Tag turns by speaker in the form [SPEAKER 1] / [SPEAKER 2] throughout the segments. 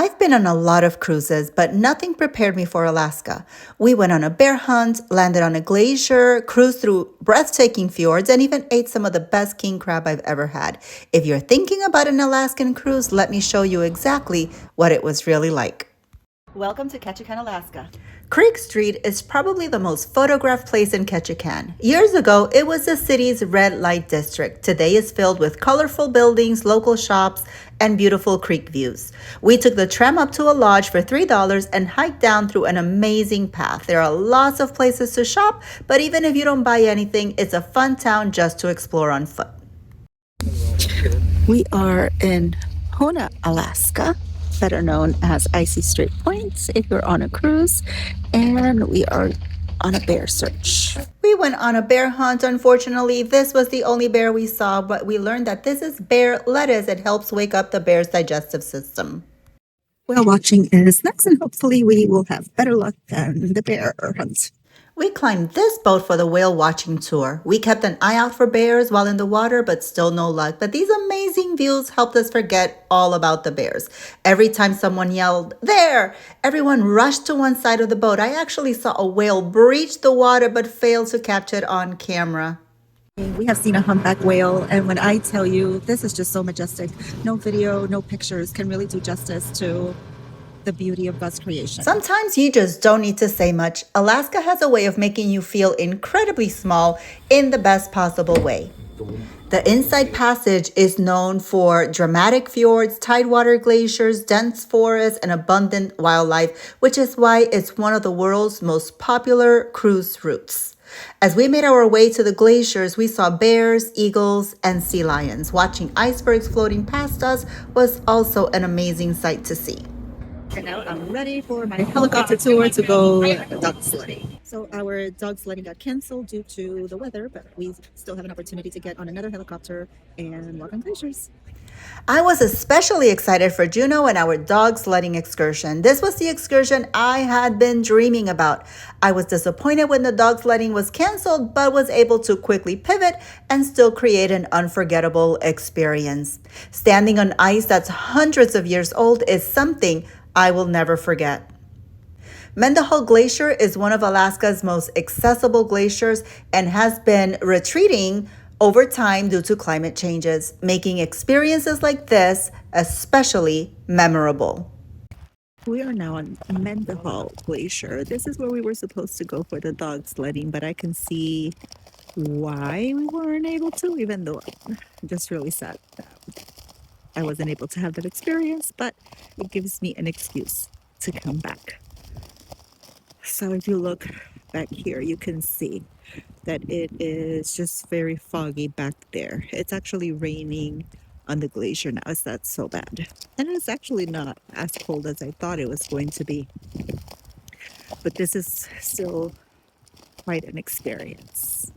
[SPEAKER 1] I've been on a lot of cruises, but nothing prepared me for Alaska. We went on a bear hunt, landed on a glacier, cruised through breathtaking fjords, and even ate some of the best king crab I've ever had. If you're thinking about an Alaskan cruise, let me show you exactly what it was really like. Welcome to Ketchikan, Alaska. Creek Street is probably the most photographed place in Ketchikan. Years ago, it was the city's red light district. Today is filled with colorful buildings, local shops, and beautiful creek views. We took the tram up to a lodge for $3 and hiked down through an amazing path. There are lots of places to shop, but even if you don't buy anything, it's a fun town just to explore on foot. We are in Juneau, Alaska, better known as Icy Strait Point if you're on a cruise, and we are on a bear search. We went on a bear hunt. Unfortunately, this was the only bear we saw, but we learned that this is bear lettuce. It helps wake up the bear's digestive system. Whale watching is next, and hopefully we will have better luck than the bear hunt. We climbed this boat for the whale watching tour. We kept an eye out for bears while in the water, but still no luck. But these amazing views helped us forget all about the bears. Every time someone yelled, "There!" everyone rushed to one side of the boat. I actually saw a whale breach the water, but failed to capture it on camera. We have seen a humpback whale, and when I tell you, this is just so majestic. No video, no pictures can really do justice to the beauty of God's creation. Sometimes you just don't need to say much. Alaska has a way of making you feel incredibly small in the best possible way. The Inside Passage is known for dramatic fjords, tidewater glaciers, dense forests, and abundant wildlife, which is why it's one of the world's most popular cruise routes. As we made our way to the glaciers, we saw bears, eagles, and sea lions. Watching icebergs floating past us was also an amazing sight to see. And now I'm ready for my helicopter tour to go dog sledding. So our dog sledding got canceled due to the weather, but we still have an opportunity to get on another helicopter and walk on glaciers. I was especially excited for Juneau and our dog sledding excursion. This was the excursion I had been dreaming about. I was disappointed when the dog sledding was canceled, but was able to quickly pivot and still create an unforgettable experience. Standing on ice that's hundreds of years old is something I will never forget. Mendenhall Glacier is one of Alaska's most accessible glaciers and has been retreating over time due to climate changes, making experiences like this especially memorable. We are now on Mendenhall Glacier. This is where we were supposed to go for the dog sledding, but I can see why we weren't able to, even though I'm just really sad I wasn't able to have that experience, but it gives me an excuse to come back. So if you look back here, you can see that it is just very foggy back there. It's actually raining on the glacier now. It's not so bad. And it's actually not as cold as I thought it was going to be. But this is still quite an experience.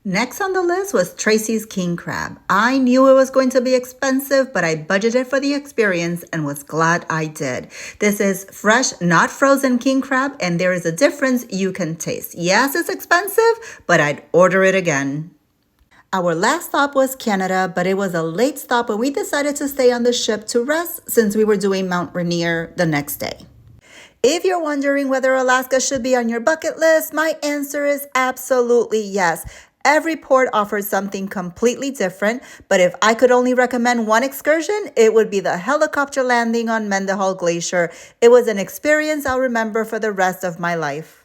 [SPEAKER 1] Next on the list was Tracy's king crab. I knew it was going to be expensive, but I budgeted for the experience and was glad I did. This is fresh, not frozen king crab, and there is a difference you can taste. Yes, it's expensive, but I'd order it again. Our last stop was Canada, but it was a late stop and we decided to stay on the ship to rest since we were doing Mount Rainier the next day. If you're wondering whether Alaska should be on your bucket list, my answer is absolutely yes. Every port offers something completely different, but if I could only recommend one excursion, it would be the helicopter landing on Mendenhall Glacier. It was an experience I'll remember for the rest of my life.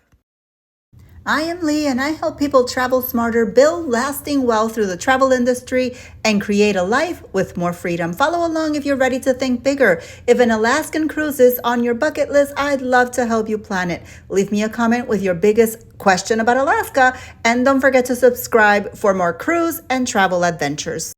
[SPEAKER 1] I am Lee, and I help people travel smarter, build lasting wealth through the travel industry, and create a life with more freedom. Follow along if you're ready to think bigger. If an Alaskan cruise is on your bucket list, I'd love to help you plan it. Leave me a comment with your biggest question about Alaska, and don't forget to subscribe for more cruise and travel adventures.